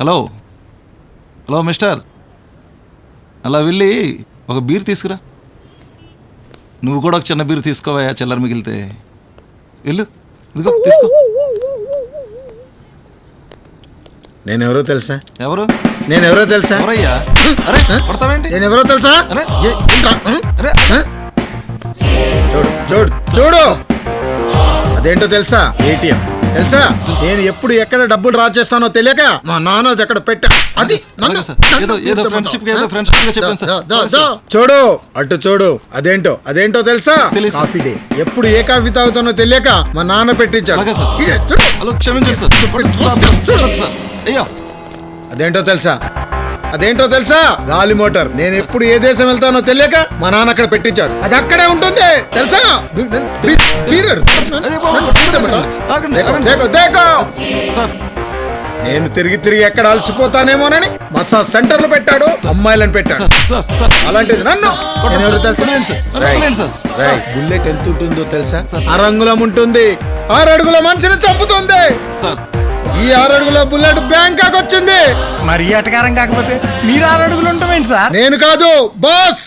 Hello hello mister, అలా వెళ్ళి ఒక బీర్ తీసుకురా. నువ్వు కూడా ఒక చిన్న బీర్ తీసుకోవా, చిల్లర మిగిలితే. వెళ్ళు, ఇదిగో తీసుకో. నేనెవరో తెలుసా? ఎవరు? నేనెవరో తెలుసా? ఎవరయ్యా? అరే కొడతావేంటి? నేనెవరో తెలుసా? అరే అరే చూడు చూడు చూడు, అదేంటో తెలుసా? ఏటీఎం తెలుసా? నేను ఎప్పుడు ఎక్కడ డబ్బులు డ్రా చేస్తానో తెలియక మా నాన్న అది ఎక్కడ పెట్టా. అది చూడు, అటు చూడు. అదేంటో తెలుసా? Coffee day. ఎప్పుడు ఏ కాఫీ తాగుతానో తెలియక మా నాన్న పెట్టించాడు. అదేంటో తెలుసా? గాలి మోటార్. నేను ఎప్పుడు ఏ దేశం వెళ్తానో తెలియక మా నాన్న అక్కడ పెట్టించాడు. అది అక్కడే ఉంటుంది తెలుసా? నేను తిరిగి ఎక్కడ అలసిపోతానేమోనని మసాజ్ సెంటర్లు పెట్టాడు, అమ్మాయిలను పెట్టాడు. అలాంటిది నన్ను ఎవరు తెలుసా? బుల్లెట్ ఎంత ఉంటుందో తెలుసా? 6 అంగుళం ఉంటుంది. 6 అడుగుల మనిషిని చంపుతుంది. ఈ 6 అడుగుల బుల్లెట్ బ్యాంకాక్ వచ్చింది. మరి అటకారం కాకపోతే మీరు 6 అడుగులు ఉంటామేంటి సార్? నేను కాదు, బాస్.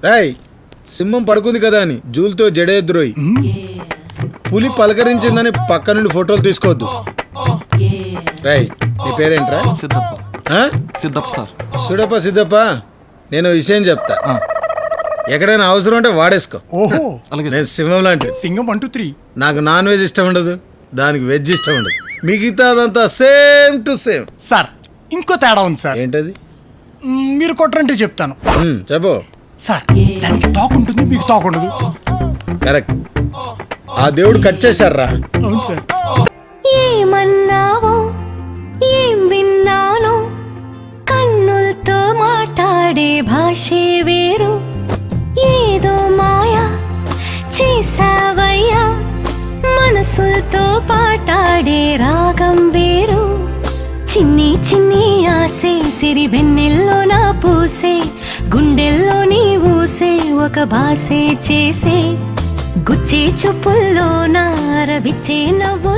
రాయ్, సింహం పడుకుంది కదా అని జూలతో జడేద్రోయి. పులి పలకరించిందని పక్క నుండి ఫోటోలు తీసుకోవద్దు. రాయ్, నీ పేరేంట్రా? సిద్ధప్ప సార్. సిద్ధప్ప, నేను విషయం చెప్తా. ఎక్కడైనా అవసరం ఉంటే వాడేసుకో. ఓహో, నేను సింహం లాంటి. సింగం 1 2 3. నాకు నాన్ వెజ్ ఇష్టం ఉండదు, దానికి వెజ్ ఇష్టం ఉండదు. మిగతాదంతా సేమ్ టు సేమ్. సార్, ఇంకో తేడా ఉంది సార్. ఏంటది? మీరు కొట్టరంటే చెప్తాను. చెప్పు. సార్, దానికి తోక ఉంటుంది, మీకు తోక ఉండదు. కరెక్ట్. ఆ దేవుడు కట్ చేశారా? అవును సార్. ఏమన్నావో ఏం విన్నానో, కన్నులతో మాట్లాడే భాషే వేరు. ఏదో మాయా చేసావయ్యా, మనసులతో పాటాడే రాగం వేరు. చిన్ని చిన్ని ఆసే సిరి వెన్నెల్లో నా పూసే, గుండెల్లో నీ ఊసే ఒక భాసే చేసే. గుచ్చే చూపుల్లో నా రవిచ్చే నవ్వు.